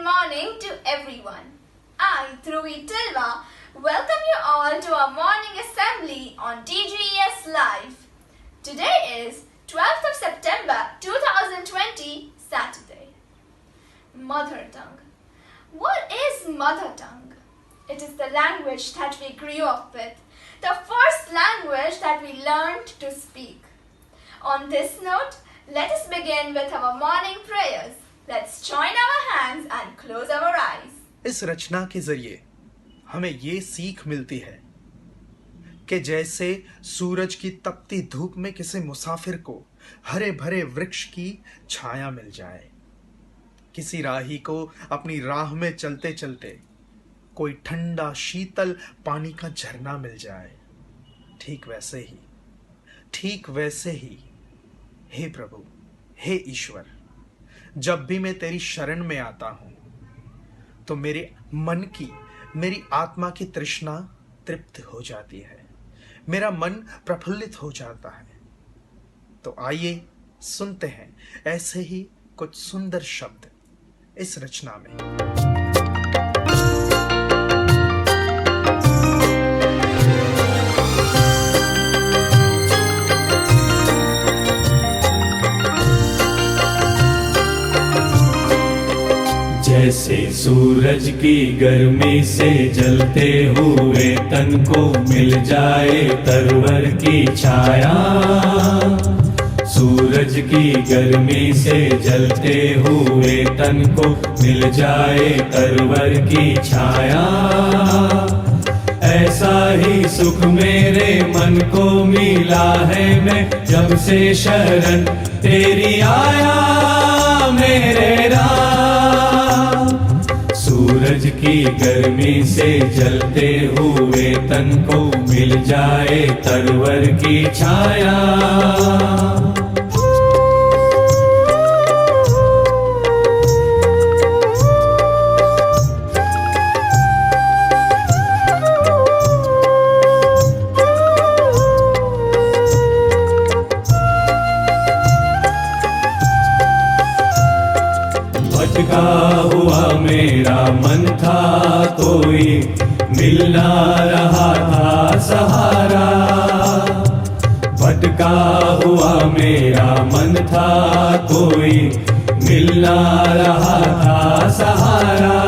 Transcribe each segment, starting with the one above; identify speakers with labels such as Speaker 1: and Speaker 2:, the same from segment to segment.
Speaker 1: morning to everyone. I, Dhruvi Tilwa, welcome you all to our morning assembly on TGES Live. Today is 12th of September 2020, Saturday. Mother tongue. What is mother tongue? It is the language that we grew up with, the first language that we learned to speak. On this note, let us begin with our morning prayers. Let's join our hands and close our eyes.
Speaker 2: इस रचना के जरिए हमें ये सीख मिलती है कि जैसे सूरज की तपती धूप में किसी मुसाफिर को हरे भरे वृक्ष की छाया मिल जाए, किसी राही को अपनी राह में चलते चलते कोई ठंडा शीतल पानी का झरना मिल जाए, ठीक वैसे ही हे प्रभु, हे ईश्वर, जब भी मैं तेरी शरण में आता हूं तो मेरे मन की, मेरी आत्मा की तृष्णा तृप्त हो जाती है, मेरा मन प्रफुल्लित हो जाता है। तो आइए सुनते हैं ऐसे ही कुछ सुंदर शब्द इस रचना में।
Speaker 3: जैसे सूरज की गर्मी से जलते हुए तन को मिल जाए तरवर की छाया, सूरज की गर्मी से जलते हुए तन को मिल जाए तरवर की छाया, ऐसा ही सुख मेरे मन को मिला है मैं जब से शरण तेरी आया मेरे राम। सूरज की गर्मी से जलते हुए तन को मिल जाए तरवर की छाया। भटका हुआ मेरा मन था, कोई मिल ना रहा था सहारा। भटका हुआ मेरा मन था, कोई मिल ना रहा था सहारा।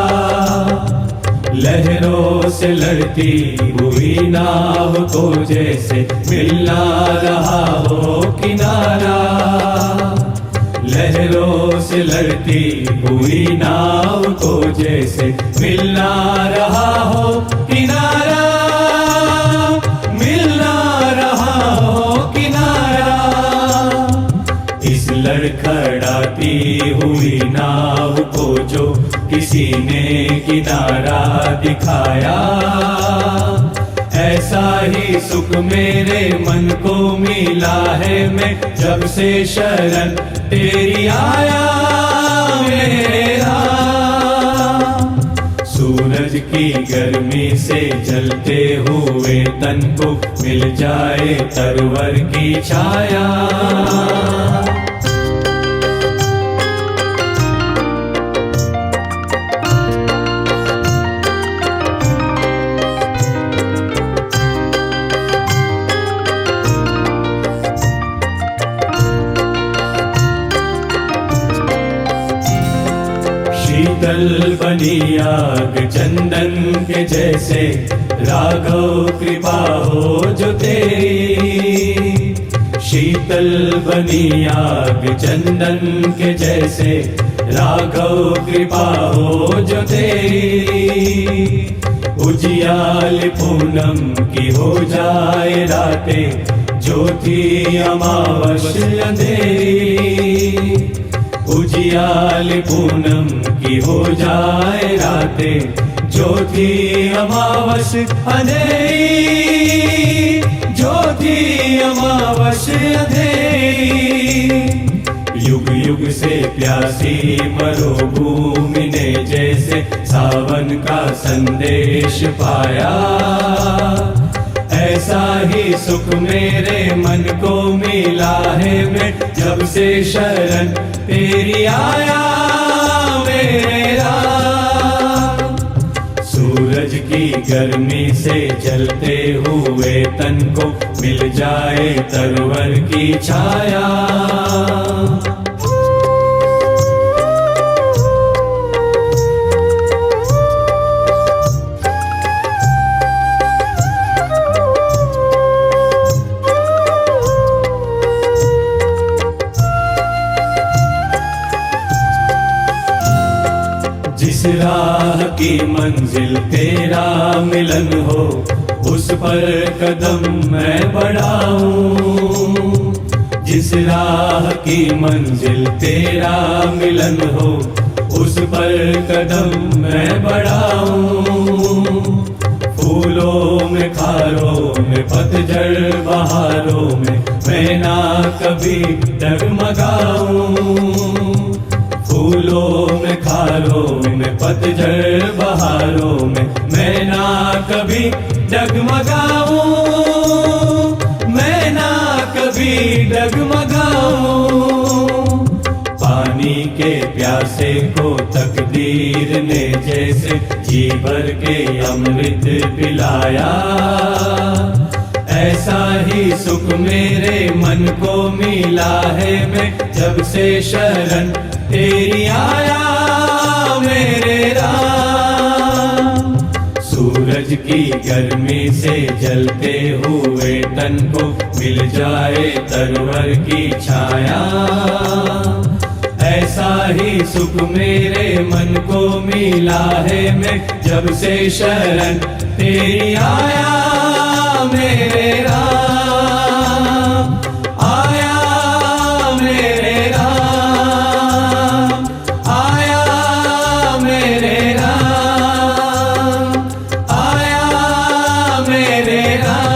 Speaker 3: लहरों से लड़ती हुई नाव को जैसे मिल ना रहा हो किनारा। लहरों से लड़ती हुई नाव को जैसे मिल ना रहा हो किनारा, मिल ना रहा हो किनारा। इस लड़खड़ाती हुई नाव को जो किसी ने किनारा दिखाया, ऐसा ही सुख मेरे मन को मिला है मैं जब से शरण तेरी आया मेरे राम। सूरज की गर्मी से जलते हुए तन को मिल जाए तरवर की छाया। शीतल बनी आग चंदन के जैसे राघव कृपा हो जो तेरी। शीतल बनी आग चंदन के जैसे राघव कृपा हो जो तेरी। उजियाल पूनम की हो जाए रातें, ज्योति अमावस अंधेरी। उजियाल पूनम की हो जाए रातें, ज्योति अमावस अंधेरी। ज्योति अमावस अंधेरी। युग युग से प्यासी मरुभूमि ने जैसे सावन का संदेश पाया, ऐसा ही सुख मेरे मन को मिला है मैं जब से शरण तेरी आया मेरे राम। गर्मी से जलते हुए तन को मिल जाए तरवर की छाया। जिस राह की मंजिल तेरा मिलन हो, उस पर कदम मैं बढ़ाऊं। जिस राह की मंजिल तेरा मिलन हो, उस पर कदम मैं बढ़ाऊं। फूलों में खारों में पतझड़ बहारों में मैं ना कभी डगमगाऊं। फूलों में खारों में पतझड़ बहारों में मैं ना कभी डगमगाऊं। मैं ना कभी डगमगाऊं। पानी के प्यासे को तकदीर ने जैसे जी भर के अमृत पिलाया, ऐसा ही सुख मेरे मन को मिला है। मैं जब से शरण तेरी आया मेरे राम। सूरज की गर्मी से जलते हुए तन को मिल जाए तरवर की छाया, ऐसा ही सुख मेरे मन को मिला है। मैं जब से शरण तेरी आया मेरे राम। आया मेरे राम, आया मेरे राम, आया मेरे Ram.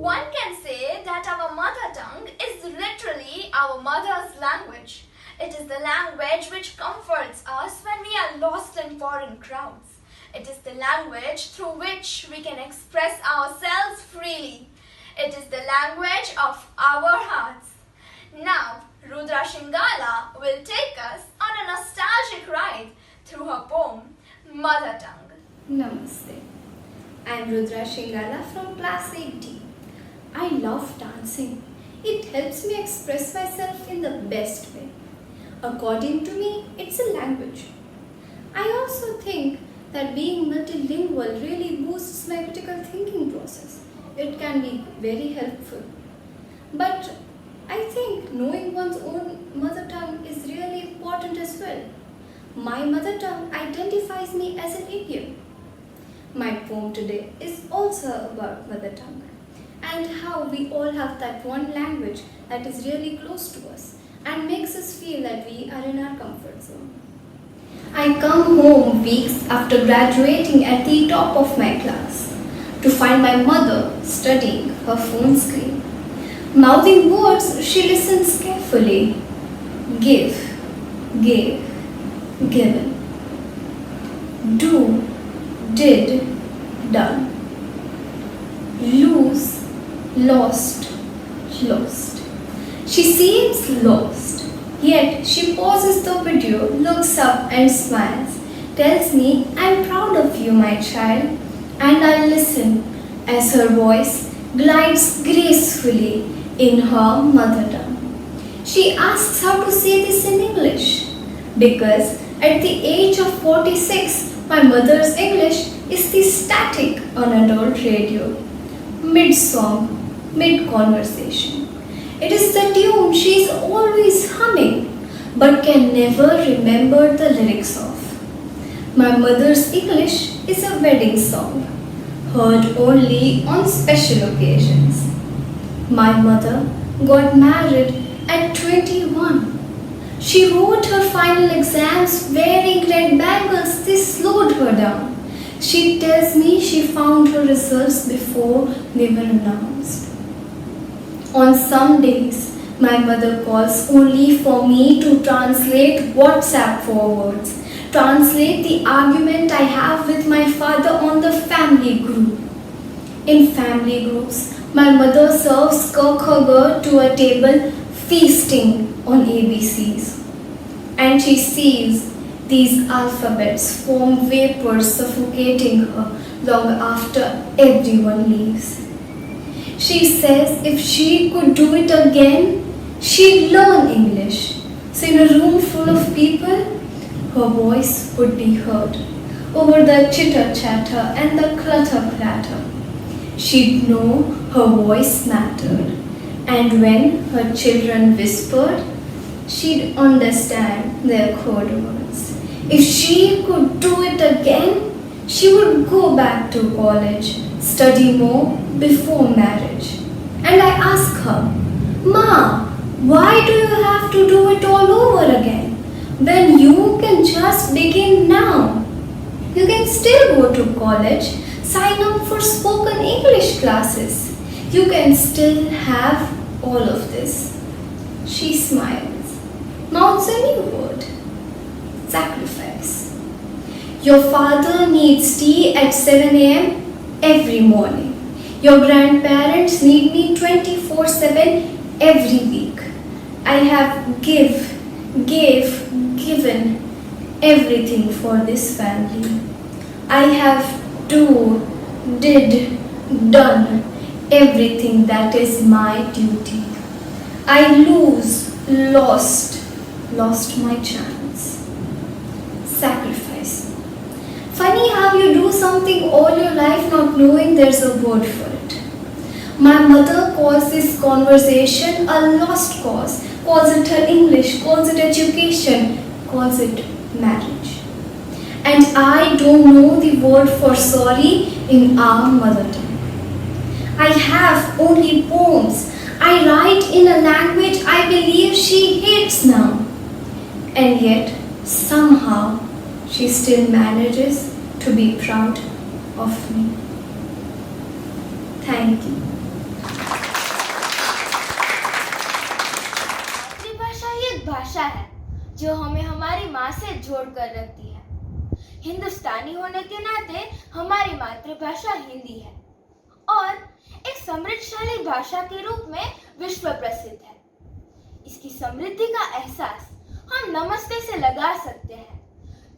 Speaker 1: One can say that our mother tongue is literally our mother's language. It is the language which comforts us when we are lost in foreign crowds. It is the language through which we can express ourselves freely. It is the language of our hearts. Now, Rudra Shingala will take us on a nostalgic ride through her poem, Mother Tongue.
Speaker 4: Namaste. I am Rudra Shingala from class 8D. I love dancing. It helps me express myself in the best way. According to me, it's a language. I also think that being multilingual really boosts my critical thinking process. It can be very helpful. But I think knowing one's own mother tongue is really important as well. My mother tongue identifies me as an Indian. My poem today is also about mother tongue and how we all have that one language that is really close to us and makes us feel that we are in our comfort zone. I come home weeks after graduating at the top of my class to find my mother studying her phone screen. Mouthing words, she listens carefully. Give, gave, given. Do, did, done. Lose, lost, lost. She seems lost, yet she pauses the video, looks up and smiles, tells me, "I'm proud of you, my child," and I listen as her voice glides gracefully in her mother tongue. She asks how to say this in English, because at the age of 46, my mother's English is the static on adult radio, mid-song, mid-conversation. It is the tune she is always humming, but can never remember the lyrics of. My mother's English is a wedding song, heard only on special occasions. My mother got married at 21. She wrote her final exams wearing red bangles. This slowed her down. She tells me she found her results before they were announced. On some days, my mother calls only for me to translate WhatsApp forwards, translate the argument I have with my father on the family group. In family groups, my mother serves Kirkhagar to a table feasting on ABCs. And she sees these alphabets form vapors suffocating her long after everyone leaves. She says if she could do it again, she'd learn English. So in a room full of people, her voice would be heard over the chitter-chatter and the clutter-clatter. She'd know her voice mattered, and when her children whispered, she'd understand their code words. If she could do it again, she would go back to college, study more before marriage. And I ask her, "Ma, why do you have to do it all over again when you can just begin now? You can still go to college, sign up for spoken English classes. You can still have all of this." She smiles, mouths a new word: sacrifice. Your father needs tea at 7 a.m. every morning. Your grandparents need me 24/7 every week. I have given everything for this family. I have did, done everything that is my duty. I lost my chance. Sacrifice. Funny how you do something all your life not knowing there's a word for it. My mother calls this conversation a lost cause, calls it her English, calls it education, calls it marriage. And I don't know the word for sorry in our mother tongue. I have only poems. I write in a language I believe she hates now. And yet, somehow, she still manages to be proud of me. Thank you.
Speaker 1: मातृभाषा ही एक भाषा है जो हमें हमारी माँ से जोड़ कर रखती है। हिंदुस्तानी होने के नाते हमारी मातृभाषा हिंदी है और एक समृद्धशाली भाषा के रूप में विश्व प्रसिद्ध है। इसकी समृद्धि का एहसास हम नमस्ते से लगा सकते हैं,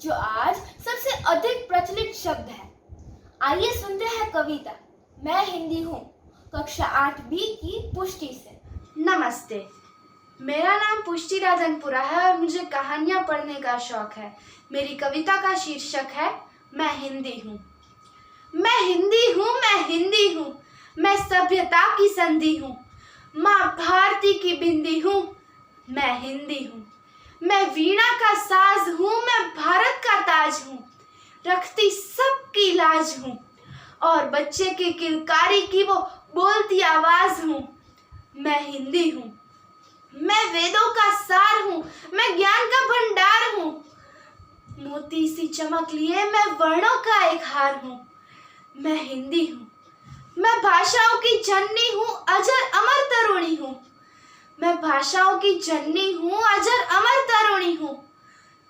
Speaker 1: जो आज सबसे अधिक प्रचलित शब्द है। आइए सुनते हैं कविता मैं हिंदी हूँ कक्षा 8B की पुष्टि से।
Speaker 5: नमस्ते, मेरा नाम पुष्टि राजनपुरा है और मुझे कहानियाँ पढ़ने का शौक है। मेरी कविता का शीर्षक है मैं हिंदी हूँ। मैं हिंदी हूँ, मैं हिंदी हूँ, मैं सभ्यता की संधि हूँ, माँ भारती की बिंदी हूँ। मैं हिंदी हूँ, मैं वीणा का साज हूँ, मैं भारत का ताज हूँ, रखती सबकी लाज हूँ और बच्चे की किलकारी की वो बोलती आवाज हूँ। मैं हिंदी हूँ, मैं वेदों का सार हूँ, मैं ज्ञान का भंडार हूँ, मोती सी चमक लिए मैं वर्णों का एक हार हूँ। मैं हिंदी हूँ, मैं भाषाओं की जननी हूँ, अजर अमर तरुणी हूँ। मैं भाषाओं की जननी हूँ, अजर अमर तरुणी हूँ।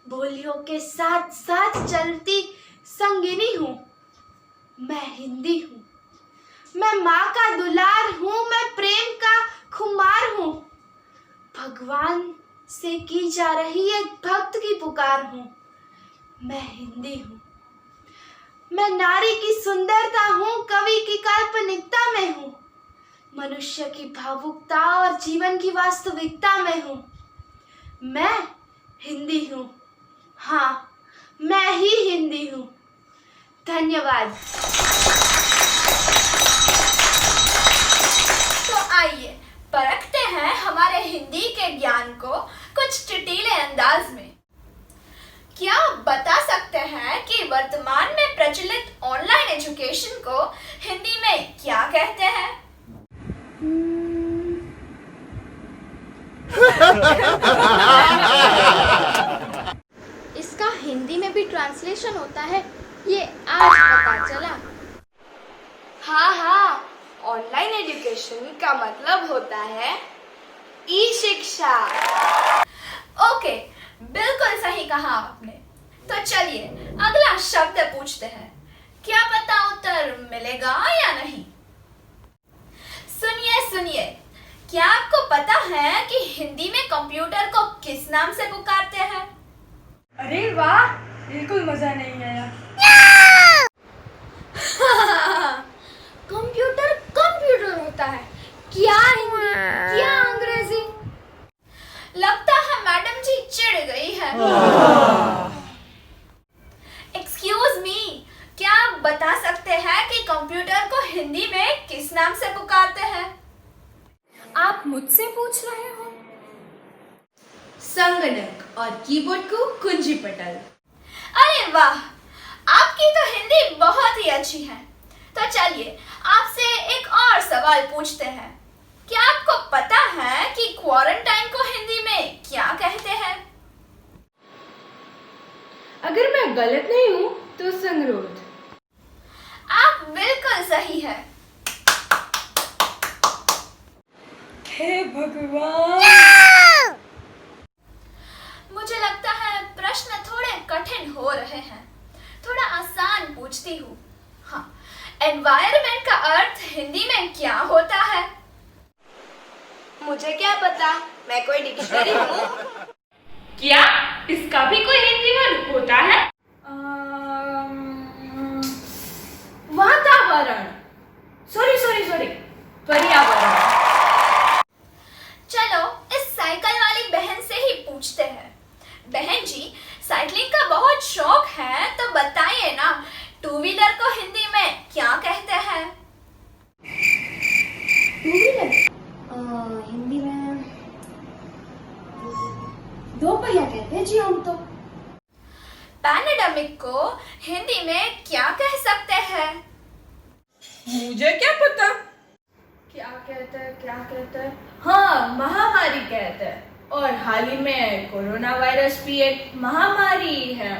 Speaker 5: बोलियों के साथ साथ चलती संगिनी हूँ। मैं हिंदी हूँ, मैं माँ का दुलार हूँ, मैं प्रेम का खुमार हूँ। भगवान से की जा रही एक भक्त की पुकार हूँ। मैं हिंदी हूँ, मैं नारी की सुंदरता हूँ, कवि की काल्पनिकता में हूँ, मनुष्य की भावुकता और जीवन की वास्तविकता में हूँ। मैं हिंदी हूँ, हाँ, मैं ही हिंदी हूँ। धन्यवाद।
Speaker 1: तो आइए परखते हैं हमारे हिंदी के ज्ञान को कुछ चुटीले अंदाज में। क्या आप बता सकते हैं कि वर्तमान में प्रचलित ऑनलाइन एजुकेशन को हिंदी में क्या कहते हैं?
Speaker 5: इसका हिंदी में भी ट्रांसलेशन होता है, ये आज पता चला। हाँ, ऑनलाइन एजुकेशन का मतलब होता है ई शिक्षा।
Speaker 1: ओके, बिल्कुल सही कहा आपने। तो चलिए अगला शब्द पूछते हैं। क्या पता उत्तर मिलेगा या नहीं? सुनिए, क्या आपको पता है कि हिंदी में कंप्यूटर को किस नाम से पुकारते हैं?
Speaker 5: अरे वाह, बिल्कुल मजा नहीं आया। कंप्यूटर होता है, क्या हिंदी, क्या अंग्रेजी?
Speaker 1: लगता है मैडम जी चिढ़ गई है। एक्सक्यूज मी, क्या आप बता सकते हैं कि कंप्यूटर को हिंदी में किस नाम से पुकारते हैं?
Speaker 4: आप मुझसे पूछ रहे हो?
Speaker 6: संगणक और कीबोर्ड को कुंजी पटल।
Speaker 1: अरे वाह, आपकी तो हिंदी बहुत ही अच्छी है। तो चलिए आपसे एक और सवाल पूछते हैं। क्या आपको पता है कि क्वारंटाइन को हिंदी में क्या कहते हैं?
Speaker 6: अगर मैं गलत नहीं हूँ तो संगरोध।
Speaker 1: आप बिल्कुल सही है।
Speaker 6: हे भगवान!
Speaker 1: मुझे लगता है प्रश्न थोड़े कठिन हो रहे हैं। थोड़ा आसान पूछती हूँ। हाँ, एनवायरनमेंट का अर्थ हिंदी में क्या होता है?
Speaker 5: मुझे क्या पता, मैं कोई डिक्शनरी हूँ।
Speaker 6: क्या इसका भी कोई हिंदी वर्ड होता है? वातावरण। सॉरी, पर्यावरण।
Speaker 1: चलो इस साइकिल वाली बहन से ही पूछते हैं। बहन जी, साइकिलिंग का बहुत शौक है, तो बताइए ना, टू व्हीलर को हिंदी में क्या कहते हैं?
Speaker 5: टू व्हीलर हिंदी में दो पहिया कहते हैं जी हम तो।
Speaker 1: पैंडेमिक को हिंदी में क्या कह सकते हैं?
Speaker 6: मुझे क्या पता क्या कहते हैं? हाँ, महामारी कहते हैं। और हाल ही में कोरोना वायरस भी एक महामारी है।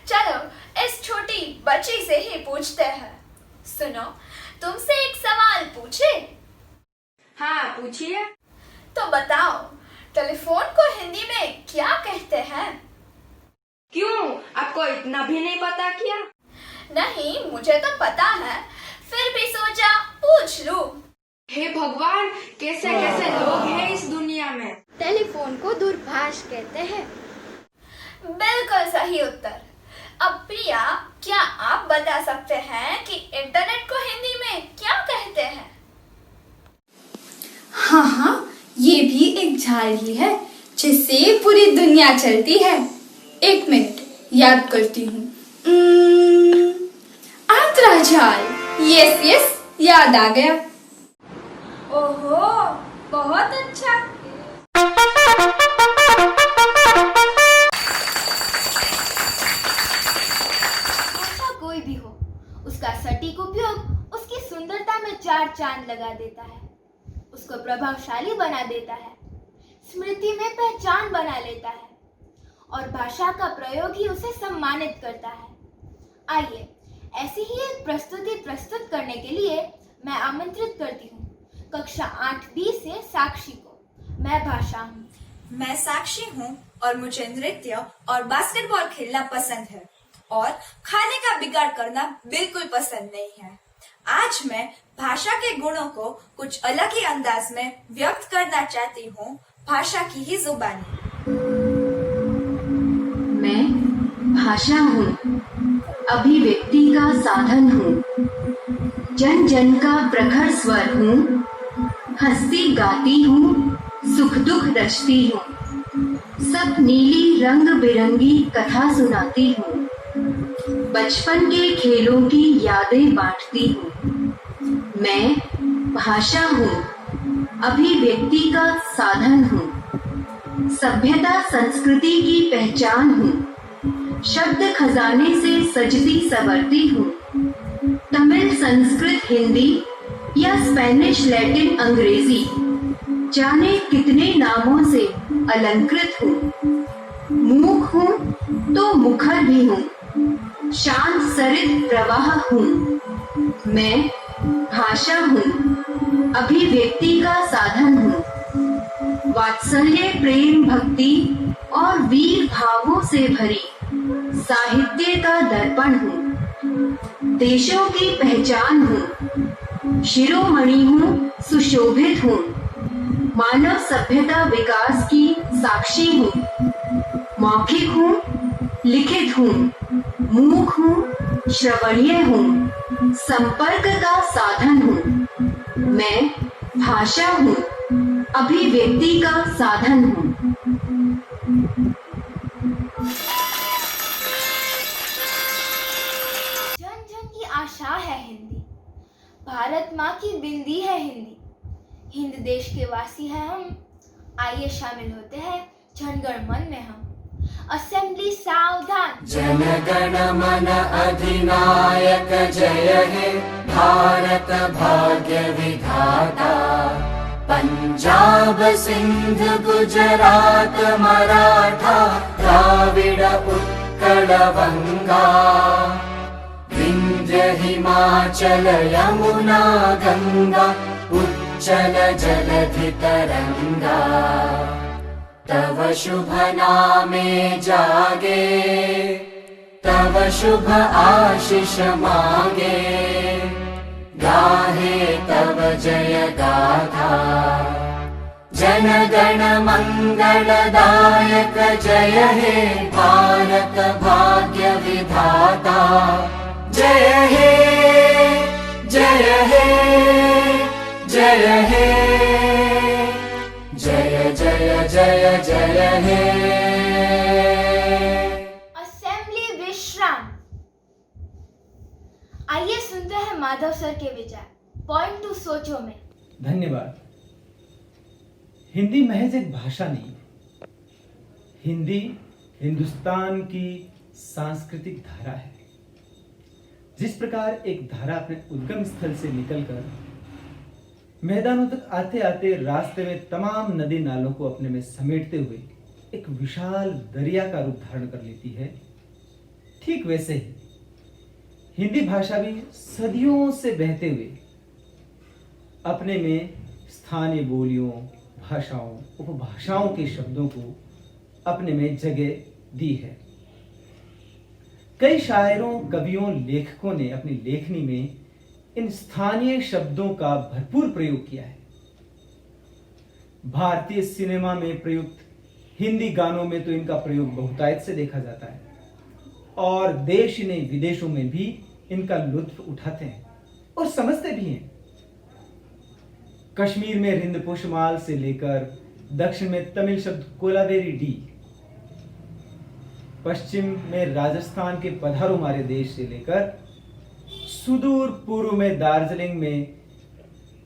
Speaker 1: चलो इस छोटी बच्ची से ही पूछते हैं। सुनो, तुमसे एक सवाल पूछे?
Speaker 6: हाँ, पूछिए।
Speaker 1: तो बताओ, टेलीफोन को हिंदी में क्या कहते हैं?
Speaker 6: क्यों, आपको इतना भी नहीं पता क्या?
Speaker 1: नहीं, मुझे तो पता है, फिर भी सोचा पूछ लूं।
Speaker 6: हे भगवान, कैसे लोग हैं इस दुनिया में।
Speaker 5: टेलीफोन को दूरभाष कहते हैं।
Speaker 1: बिल्कुल सही उत्तर। अब प्रिया, क्या आप बता सकते हैं कि इंटरनेट को हिंदी में क्या कहते हैं?
Speaker 4: हाँ, ये भी एक जाल ही है जिससे पूरी दुनिया चलती है। एक मिनट, याद करती हूँ। अंतराजाल। यस, याद आ गया।
Speaker 6: ओहो, बहुत अच्छा।
Speaker 5: भाषा कोई भी हो, उसका सटीक उपयोग उसकी सुंदरता में चार चांद लगा देता है, उसको प्रभावशाली बना देता है, स्मृति में पहचान बना लेता है और भाषा का प्रयोग ही उसे सम्मानित करता है। आइए, ऐसी ही एक प्रस्तुति प्रस्तुत करने के लिए मैं आमंत्रित करती हूँ कक्षा 8B से साक्षी को। मैं भाषा हूँ।
Speaker 7: मैं साक्षी हूँ और मुझे नृत्य और बास्केटबॉल खेलना पसंद है और खाने का बिगाड़ करना बिल्कुल पसंद नहीं है। आज मैं भाषा के गुणों को कुछ अलग ही अंदाज में व्यक्त करना चाहती हूँ, भाषा की ही जुबानी।
Speaker 8: मैं भाषा हूँ, अभिव्यक्ति का साधन हूँ, जन जन का प्रखर स्वर हूँ, हंसती गाती हूँ, सुख दुख रचती हूँ, सब नीली रंग बिरंगी कथा सुनाती हूँ, बचपन के खेलों की यादें बांटती हूँ। मैं भाषा हूँ, अभिव्यक्ति का साधन हूँ, सभ्यता संस्कृति की पहचान हूँ, शब्द खजाने से सजती संवरती हूँ, तमिल संस्कृत हिंदी या स्पेनिश लैटिन अंग्रेजी जाने कितने नामों से अलंकृत हूँ। मूक हूँ तो मुखर भी हूँ, शांत सरित प्रवाह हूँ। मैं भाषा हूँ, अभिव्यक्ति का साधन हूँ, वात्सल्य प्रेम भक्ति और वीर भावों से भरी साहित्य का दर्पण हूँ, देशों की पहचान हूँ, शिरोमणि हूँ, सुशोभित हूँ, मानव सभ्यता विकास की साक्षी हूँ, मौखिक हूँ, लिखित हूँ, मूक हूँ, श्रवणीय हूँ, संपर्क का साधन हूँ। मैं भाषा हूँ, अभिव्यक्ति का साधन हूँ।
Speaker 5: जन जन की आशा है हिंदी, भारत माँ की बिंदी है हिंदी, हिंद देश के वासी है हम, आइए शामिल होते हैं जनगण मन में हम। असेंबली सावधान।
Speaker 3: जन गण मन अधिनायक जय हे भारत भाग्य विधाता, पंजाब सिंध गुजरात मराठा द्राविड़ उत्कल बंगा, विंध्य हिमाचल यमुना गंगा उच्चल जलधि तरंगा, तव शुभ नामे जागे, तव शुभ आशीष मांगे, गाहे तव जय गाथा, जन गण मंगलदायक जय हे भारत भाग्य विधाता, जय हे जय हे जय हे जय जय जय जय हे।
Speaker 5: असेंबली विश्राम। आइए सुनते हैं माधव सर के विचार पॉइंट टू सोचो में।
Speaker 9: धन्यवाद। हिंदी महज एक भाषा नहीं, हिंदी हिंदुस्तान की सांस्कृतिक धारा है। जिस प्रकार एक धारा अपने उद्गम स्थल से निकलकर मैदानों तक आते आते रास्ते में तमाम नदी नालों को अपने में समेटते हुए एक विशाल दरिया का रूप धारण कर लेती है, ठीक वैसे ही हिंदी भाषा भी सदियों से बहते हुए अपने में स्थानीय बोलियों, भाषाओं, उपभाषाओं के शब्दों को अपने में जगह दी है। कई शायरों, कवियों, लेखकों ने अपनी लेखनी में इन स्थानीय शब्दों का भरपूर प्रयोग किया है। भारतीय सिनेमा में प्रयुक्त हिंदी गानों में तो इनका प्रयोग बहुतायत से देखा जाता है और देश ने विदेशों में भी इनका लुत्फ उठाते हैं और समझते भी हैं। कश्मीर में रिंद पुष्माल से लेकर दक्षिण में तमिल शब्द कोलावेरी डी, पश्चिम में राजस्थान के पधारो मारे देश से लेकर सुदूर पूर्व में दार्जिलिंग में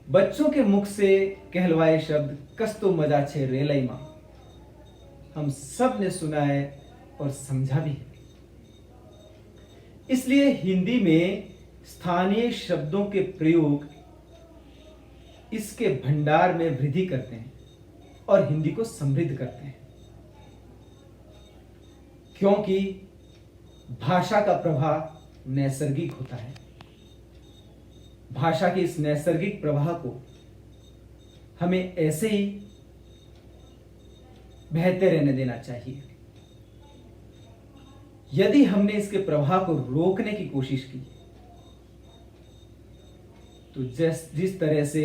Speaker 9: बच्चों के मुख से कहलवाए शब्द कस्तो मजा छे रेलई मां, हम सब ने सुना है और समझा भी है। इसलिए हिंदी में स्थानीय शब्दों के प्रयोग इसके भंडार में वृद्धि करते हैं और हिंदी को समृद्ध करते हैं, क्योंकि भाषा का प्रवाह नैसर्गिक होता है। भाषा के इस नैसर्गिक प्रवाह को हमें ऐसे ही बहते रहने देना चाहिए। यदि हमने इसके प्रवाह को रोकने की कोशिश की तो जिस तरह से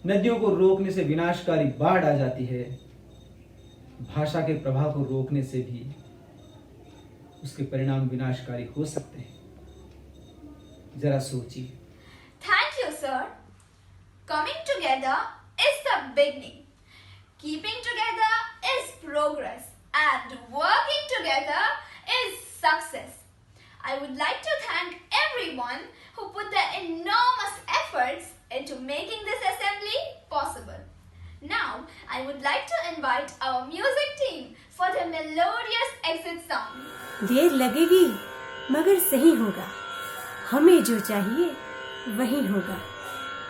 Speaker 9: नदियों को रोकने से विनाशकारी बाढ़ आ जाती है, भाषा के प्रवाह को रोकने से भी उसके परिणाम विनाशकारी हो सकते हैं। जरा सोचिए।
Speaker 1: Thank you, sir. Coming together is the beginning. Keeping together is progress. And working together is success. I would like to thank everyone who put their enormous efforts into making this assembly possible. Now, I would like to invite our music team for the melodious exit song.
Speaker 10: देर लगेगी मगर सही होगा, हमें जो चाहिए वही होगा,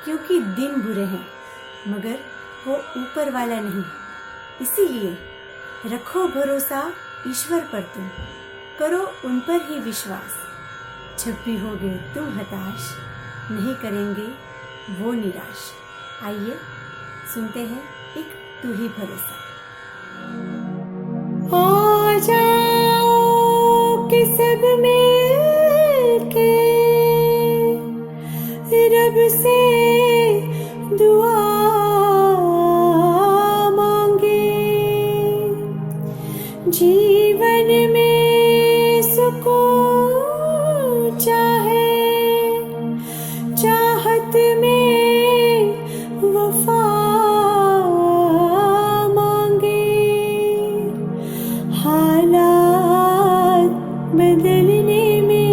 Speaker 10: क्योंकि दिन बुरे हैं मगर वो ऊपर वाला नहीं। इसीलिए रखो भरोसा ईश्वर पर, तुम करो उन पर ही विश्वास। जब भी होगे तुम हताश, नहीं करेंगे वो निराश। आइए सुनते हैं एक तू ही भरोसा। आ जाओ कि सब मिलके रब से दुआ मांगे, जीवन में सुकून चाहे, चाहत में वफा मांगे, हालात बदलने में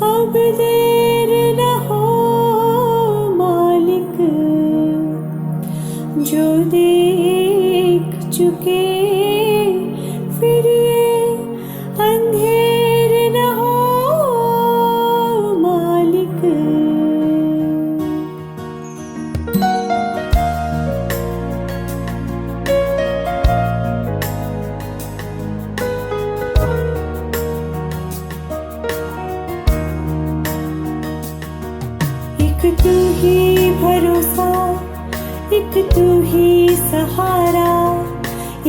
Speaker 10: अब देर न हो, मालिक जो देख चुके फिर ये अंधेर न हो, मालिक। एक तू ही भरोसा, एक तू ही सहारा,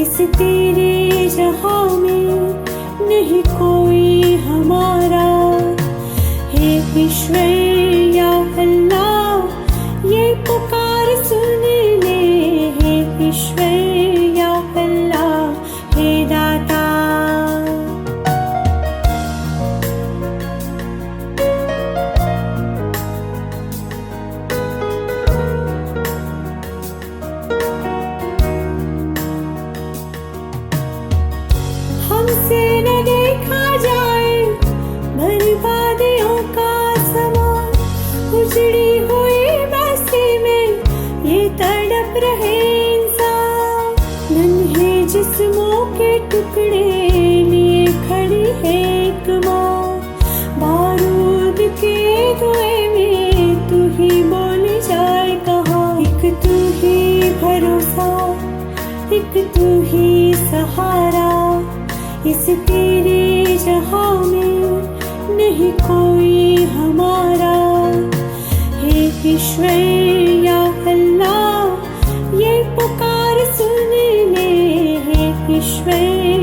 Speaker 10: इस तेरे जहां में नहीं कोई हमारा। हे ईश्वर या अल्लाह ये पुकार सुन ले, हे ईश्वर या अल्लाह हे दाता। हमसे न देखा जाए बर्बादियों का समा, उजड़ी हुई बस्ती में ये तड़प रहे इंसान। नन्हे जिस्मों के टुकड़े लिए खड़ी है एक माँ, बारूद के धुएं में तू ही बोली जाए कहाँ। एक तू ही भरोसा, एक तू ही सहारा, इस तेरे जहां में नहीं कोई हमारा। हे ईश्वर या अल्लाह ये पुकार सुन ले, हे ईश्वर